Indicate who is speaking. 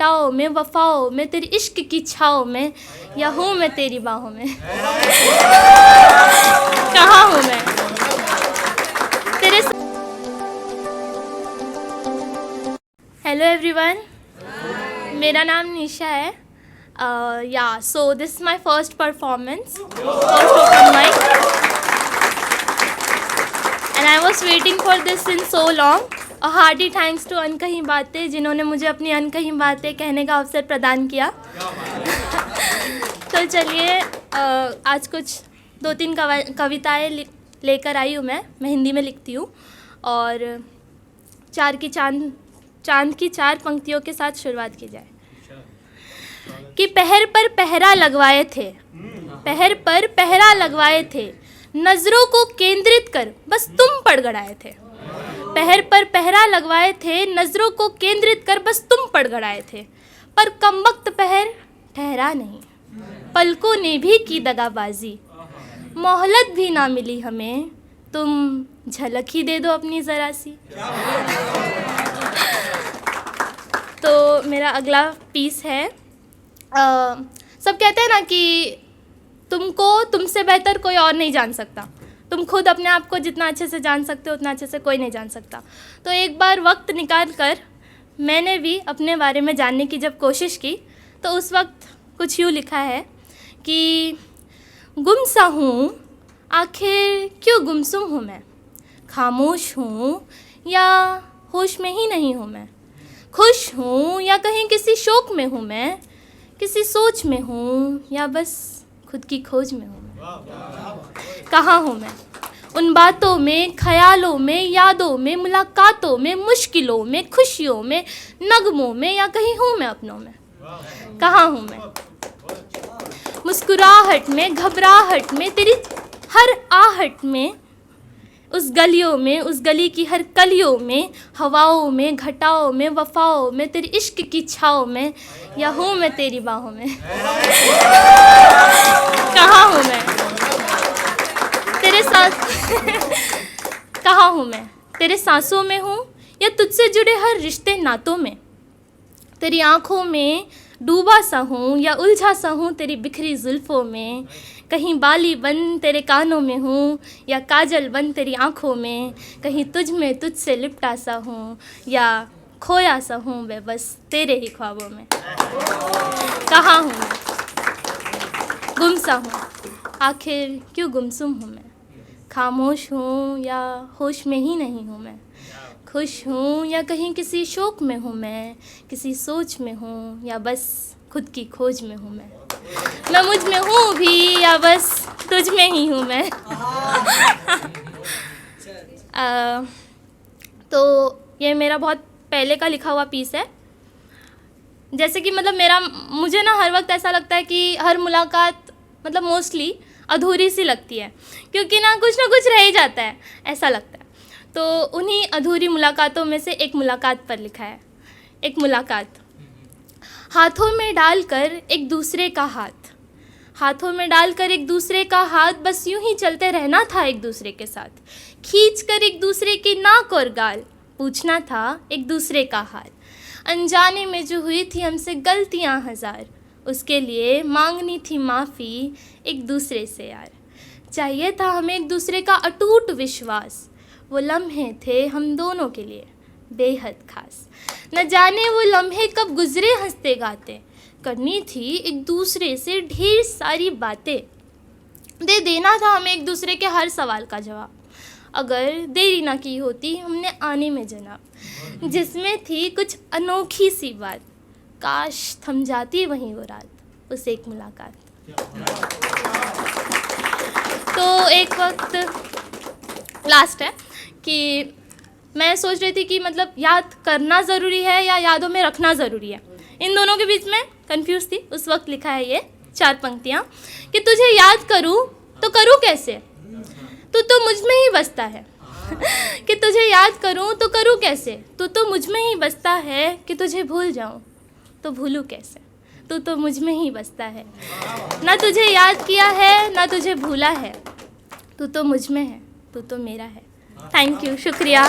Speaker 1: घटाओं में, वफाओं में, तेरी इश्क की छाओं में, या हूँ मैं तेरी बाहों में। कहाँ हूँ मैं तेरे। हेलो एवरीवन, मेरा नाम निशा है। So this is my first performance, first open mic, and I was waiting for this in so long. Hearty thanks to Ankahi Baatein, जिन्होंने मुझे अपनी अनकही बातें कहने का अवसर प्रदान किया। तो चलिए, आज कुछ 2-3 कविताएं लेकर आई हूँ मैं हिंदी में लिखती हूँ, और चांद की 4 पंक्तियों के साथ शुरुआत की जाए। कि पहर पर पहरा लगवाए थे, पहर पर पहरा लगवाए थे, नजरों को केंद्रित कर बस तुम पड़ गड़ाए थे। पहर पर पहरा लगवाए थे, नजरों को केंद्रित कर बस तुम पड़ गड़ाए थे, पर कमबख्त पहर ठहरा नहीं, पलकों ने भी की दगाबाजी, मोहलत भी ना मिली हमें, तुम झलक ही दे दो अपनी ज़रा सी। तो मेरा अगला पीस है। सब कहते हैं ना कि तुमको तुमसे बेहतर कोई और नहीं जान सकता, तुम खुद अपने आप को जितना अच्छे से जान सकते हो उतना अच्छे से कोई नहीं जान सकता। तो एक बार वक्त निकाल कर मैंने भी अपने बारे में जानने की जब कोशिश की, तो उस वक्त कुछ यूँ लिखा है कि गुमसा हूँ आखिर क्यों गुमसुम हूँ मैं, खामोश हूँ या होश में ही नहीं हूँ मैं, खुश हूँ या कहीं किसी शौक में हूँ मैं, किसी सोच में हूँ या बस खुद की खोज में हूँ मैं। कहाँ हूँ मैं उन बातों में, ख्यालों में, यादों में, मुलाकातों में, मुश्किलों में, खुशियों में, नगमों में, या कहीं हूँ मैं अपनों में। कहाँ हूँ मैं मुस्कुराहट में, घबराहट में, तेरी हर आहट में, उस गलियों में, उस गली की हर कलियों में, हवाओं में, घटाओं में, वफाओं में, तेरी इश्क की छाओं में, या हूँ मैं तेरी बाहों में। कहाँ हूँ मैं तेरे साथ। कहाँ हूँ मैं तेरे सांसों में हूँ या तुझसे जुड़े हर रिश्ते नातों में, तेरी आँखों में डूबा सा हूँ या उलझा सा हूँ तेरी बिखरी जुल्फ़ों में, कहीं बाली बन तेरे कानों में हूँ या काजल बन तेरी आँखों में, कहीं तुझ में तुझसे लिपटा सा हूँ या खोया सा हूँ मैं बस तेरे ही ख्वाबों में। कहाँ हूँ मैं गुमसा हूँ आखिर क्यों गुमसुम हूँ मैं, खामोश हूँ या होश में ही नहीं हूँ मैं, खुश हूँ या कहीं किसी शौक में हूँ मैं, किसी सोच में हूँ या बस खुद की खोज में हूँ मैं मुझ में हूँ भी या बस तुझ में ही हूँ मैं। तो ये मेरा बहुत पहले का लिखा हुआ पीस है। जैसे कि मतलब मुझे ना हर वक्त ऐसा लगता है कि हर मुलाकात मतलब मोस्टली अधूरी सी लगती है, क्योंकि ना कुछ रह ही जाता है, ऐसा लगता है। तो उन्हीं अधूरी मुलाकातों में से एक मुलाकात पर लिखा है। एक मुलाकात। हाथों में डालकर एक दूसरे का हाथ, हाथों में डालकर एक दूसरे का हाथ, बस यूं ही चलते रहना था एक दूसरे के साथ, खींच कर एक दूसरे की नाक और गाल, पूछना था एक दूसरे का हाल। अनजाने में जो हुई थी हमसे गलतियां हज़ार, उसके लिए मांगनी थी माफ़ी एक दूसरे से यार। चाहिए था हमें एक दूसरे का अटूट विश्वास, वो लम्हे थे हम दोनों के लिए बेहद खास। न जाने वो लम्हे कब गुजरे हंसते गाते, करनी थी एक दूसरे से ढेर सारी बातें, दे देना था हमें एक दूसरे के हर सवाल का जवाब। अगर देरी ना की होती हमने आने में जनाब, जिसमें थी कुछ अनोखी सी बात, काश थम जाती वहीं वो रात, उस एक मुलाकात। तो एक वक्त लास्ट है कि मैं सोच रही थी कि मतलब याद करना ज़रूरी है या यादों में रखना ज़रूरी है, इन दोनों के बीच में कंफ्यूज थी। उस वक्त लिखा है ये 4 पंक्तियाँ कि तुझे याद करूँ तो करूँ कैसे, तू तो मुझ में ही बसता है। कि तुझे याद करूँ तो करूँ कैसे, तू तो मुझ में ही बसता है। कि तुझे भूल जाऊँ तो भूलूँ कैसे, तू तो मुझ में ही बसता है। ना तुझे याद किया है ना तुझे भूला है, तू तो मुझ में है, तू तो मेरा है। थैंक यू, शुक्रिया।